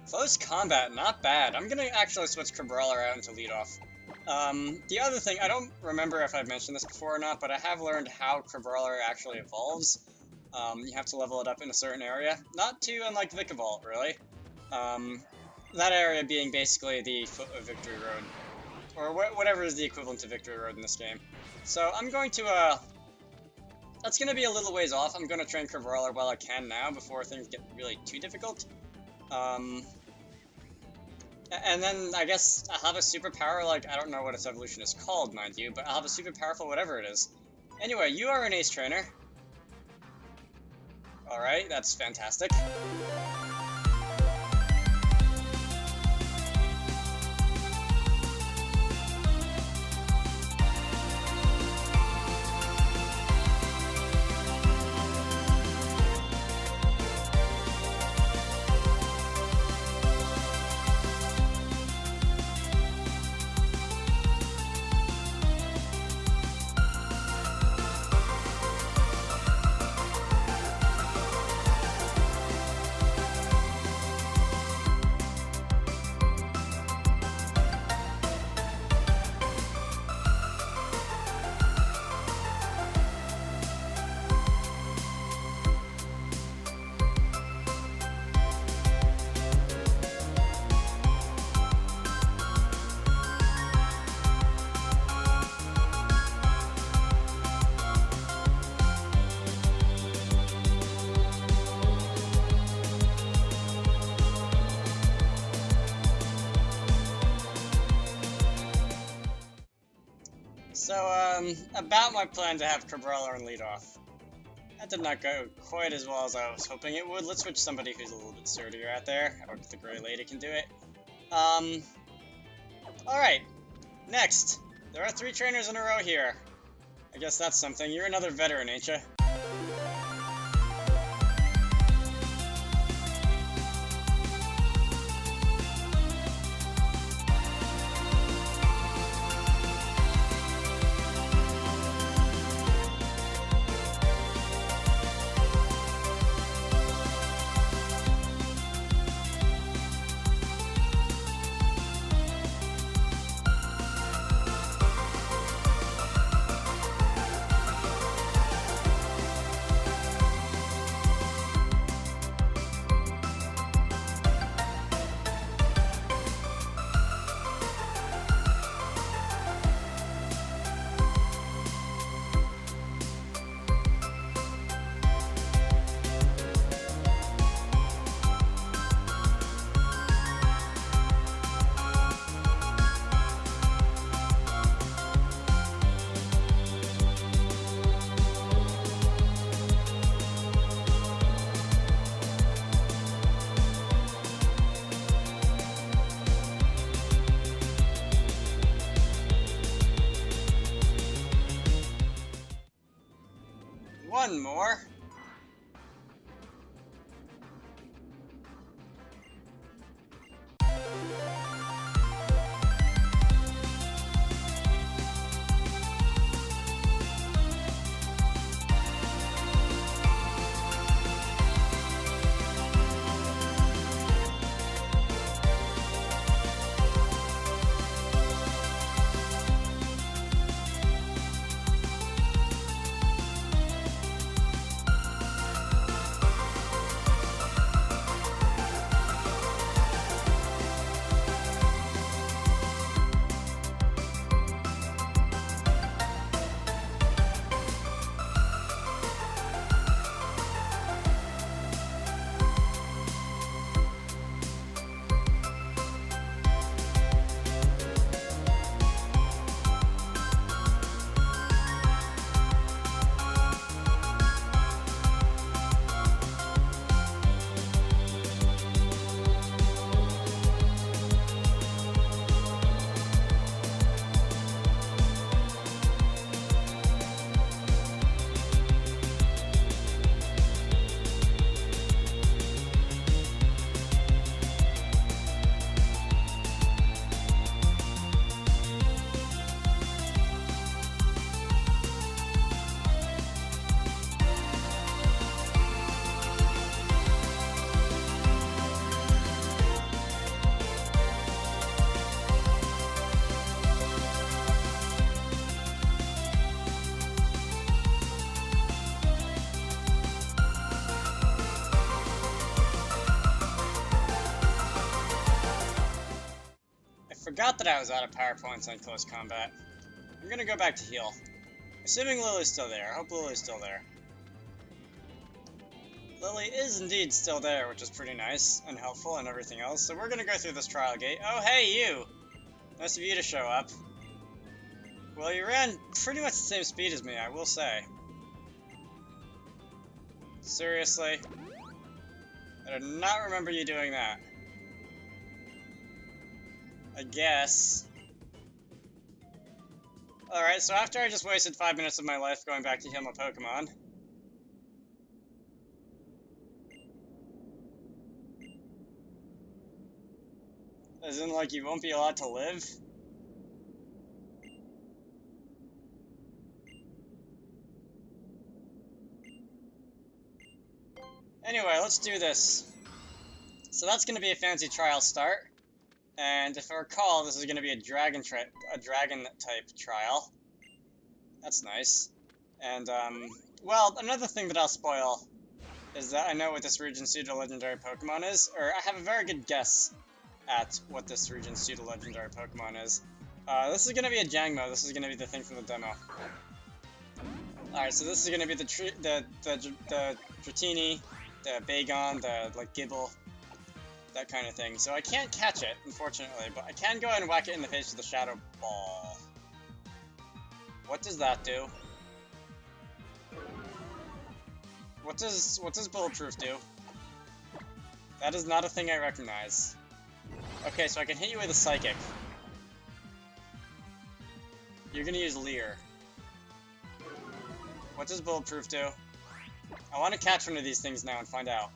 Close combat, not bad. I'm gonna actually switch Cabrawler out into lead off. The other thing, I don't remember if I've mentioned this before or not, but I have learned how Cabrawler actually evolves. You have to level it up in a certain area. Not too unlike Vikavolt, really. That area being basically the foot of Victory Road. Or whatever is the equivalent to Victory Road in this game. So I'm going to, that's going to be a little ways off. I'm going to train Cabrawler while I can now, before things get really too difficult. And then, I guess, I'll have a superpower, like, I don't know what its evolution is called, mind you, but I'll have a super powerful whatever it is. Anyway, you are an ace trainer. Alright, that's fantastic. So, about my plan to have Cabrawler and lead off. That did not go quite as well as I was hoping it would. Let's switch somebody who's a little bit sturdier out there. I hope the Grey Lady can do it. Alright. Next. There are 3 trainers in a row here. I guess that's something. You're another veteran, ain't ya? One more. forgot that I was out of power points on close combat. I'm gonna go back to heal. Assuming Lily's still there. I hope Lily's still there. Lily is indeed still there, which is pretty nice and helpful and everything else. So we're gonna go through this trial gate. Oh, hey, you! Nice of you to show up. Well, you ran pretty much the same speed as me, I will say. Seriously? I did not remember you doing that. I guess. Alright, so after I just wasted 5 minutes of my life going back to heal my Pokemon. As in, like, you won't be allowed to live? Anyway, let's do this. So that's going to be a fancy trial start. And if I recall, this is going to be a dragon type trial. That's nice. And, well, another thing that I'll spoil is that I know what this region pseudo legendary Pokemon is, or I have a very good guess at what this region pseudo legendary Pokemon is. This is going to be a Jangmo. This is going to be the thing from the demo. Alright, so this is going to be the Dratini, the Bagon, the, like, Gibble, that kind of thing. So I can't catch it, unfortunately, but I can go ahead and whack it in the face with the Shadow Ball. What does that do? What does Bulletproof do? That is not a thing I recognize. Okay, so I can hit you with a Psychic. You're gonna use Leer. What does Bulletproof do? I want to catch one of these things now and find out.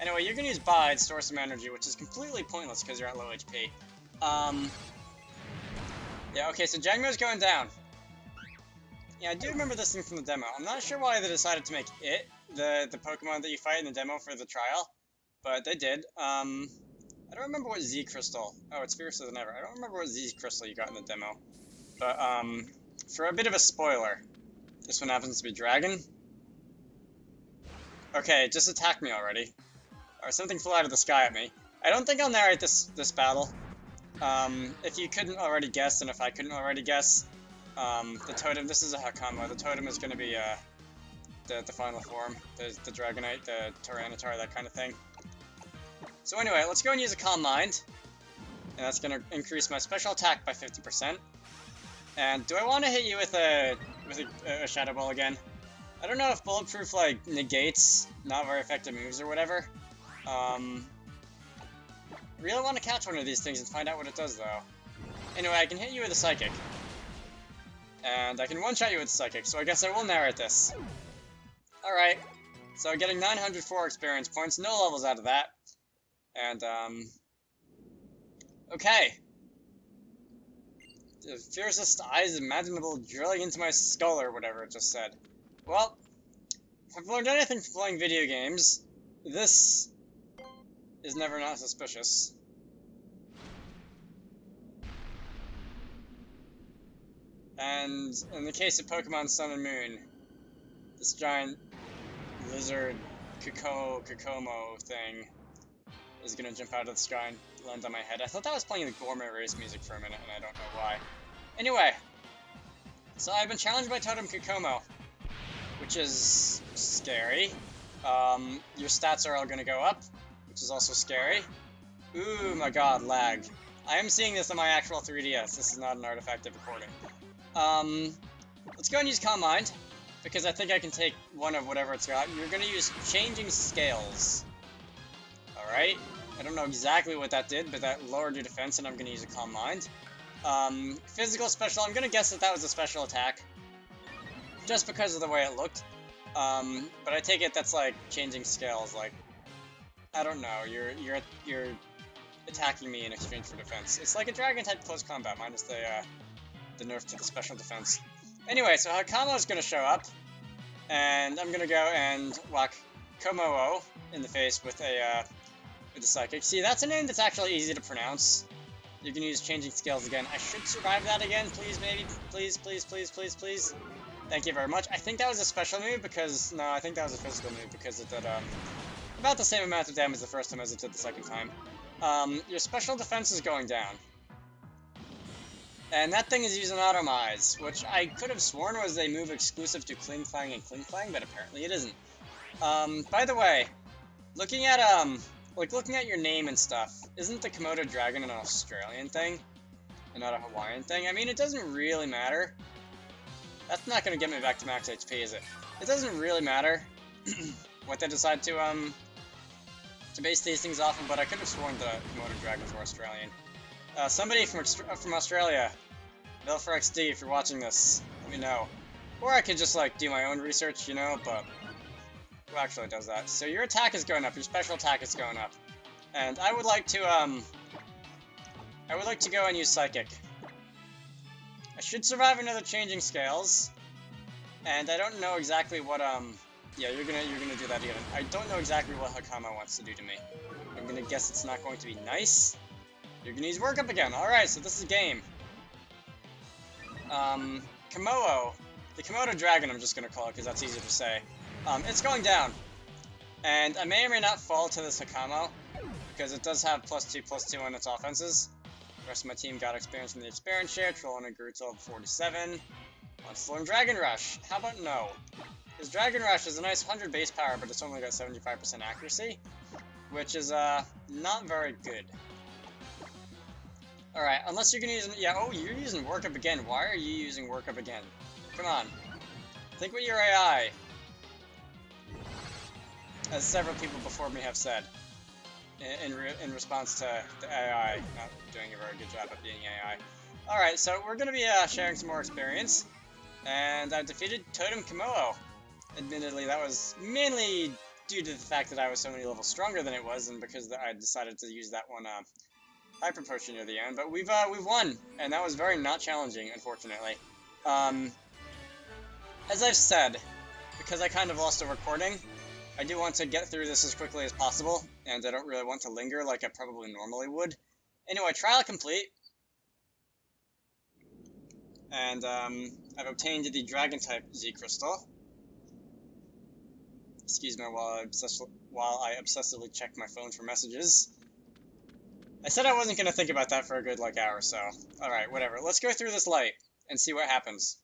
Anyway, you're gonna use Bide, store some energy, which is completely pointless because you're at low HP. Yeah, okay, so Jangmo's going down. Yeah, I do remember this thing from the demo. I'm not sure why they decided to make it the Pokemon that you fight in the demo for the trial, but they did. I don't remember what Z Crystal. Oh, it's fiercer than ever. I don't remember what Z Crystal you got in the demo. But, for a bit of a spoiler, this one happens to be Dragon. Okay, it just attacked me already. Or something flew out of the sky at me. I don't think I'll narrate this battle. If you couldn't already guess, and if I couldn't already guess, the Totem, this is a Komm-o. The Totem is going to be, the final form. The Dragonite, the Tyranitar, that kind of thing. So anyway, let's go and use a Calm Mind. And that's going to increase my special attack by 50%. And do I want to hit you with a Shadow Ball again? I don't know if Bulletproof, like, negates not very effective moves or whatever. I really want to catch one of these things and find out what it does, though. Anyway, I can hit you with a Psychic. And I can one-shot you with a Psychic, so I guess I will narrate this. Alright, so getting 904 experience points, no levels out of that. And, okay. The fiercest eyes imaginable drilling into my skull, or whatever it just said. Well, if I've learned anything from playing video games, this is never not suspicious. And in the case of Pokemon Sun and Moon, this giant lizard Kommo-o thing is gonna jump out of the sky and land on my head. I thought that was playing the Gourmet Race music for a minute, and I don't know why. Anyway, so I've been challenged by Totem Kommo-o, which is scary. Your stats are all gonna go up, which is also scary. Ooh, my god, lag. I am seeing this on my actual 3DS. This is not an artifacted recording. Let's go and use Calm Mind, because I think I can take one of whatever it's got. You're gonna use Changing Scales. Alright, I don't know exactly what that did, but that lowered your defense, and I'm gonna use a Calm Mind. Physical Special, I'm gonna guess that that was a special attack, just because of the way it looked. But I take it that's like Changing Scales, like, I don't know, you're attacking me in exchange for defense. It's like a Dragon-type close combat, minus the nerf to the special defense. Anyway, so Kommo-o's gonna show up, and I'm gonna go and whack Kommo-o in the face with a Psychic. See, that's a name that's actually easy to pronounce. You can use Changing Scales again. I should survive that again, please, maybe. Please, please, please, please, please. Thank you very much. I think that was a special move because... No, I think that was a physical move because it did, about the same amount of damage the first time as it did the second time. Your special defense is going down. And that thing is using Automize, which I could have sworn was a move exclusive to Kling Clang and Kling Clang, but apparently it isn't. By the way, looking at, looking at your name and stuff, isn't the Komodo dragon an Australian thing? And not a Hawaiian thing? I mean, it doesn't really matter. That's not gonna get me back to max HP, is it? It doesn't really matter what they decide to base these things off of, but I could have sworn the Komodo dragons were Australian. Somebody from Australia, Bill4XD, if you're watching this, let me know. Or I could just, like, do my own research, you know, but who actually does that? So your attack is going up, your special attack is going up. And I would like to go and use Psychic. I should survive another changing scales. And I don't know exactly what, yeah, you're gonna do that again. I don't know exactly what Hakama wants to do to me. I'm gonna guess it's not going to be nice. You're gonna use Work Up again. Alright, so this is a game. Kommo-o. The Komodo dragon, I'm just gonna call it, because that's easier to say. It's going down. And I may or may not fall to this Hakama, because it does have +2/+2 on its offenses. The rest of my team got experience from the experience share, trolling a grew to level 47. Let's learn Dragon Rush. How about no? Because Dragon Rush is a nice 100 base power, but it's only got 75% accuracy, which is, not very good. Alright, unless you're gonna use... Yeah, oh, you're using Work Up again. Why are you using Work Up again? Come on. Think with your AI. As several people before me have said. In response to the AI not doing a very good job at being AI. Alright, so we're gonna be, sharing some more experience. And I defeated Totem Kommo-o. Admittedly, that was mainly due to the fact that I was so many levels stronger than it was, and because I decided to use that one, Hyper Potion near the end, but we've won, and that was very not challenging, unfortunately. As I've said, because I kind of lost the recording, I do want to get through this as quickly as possible, and I don't really want to linger like I probably normally would. Anyway, trial complete. And, I've obtained the Dragon-type Z Crystal. Excuse me while I obsessively check my phone for messages. I said I wasn't going to think about that for a good, like, hour or so. Alright, whatever. Let's go through this light and see what happens.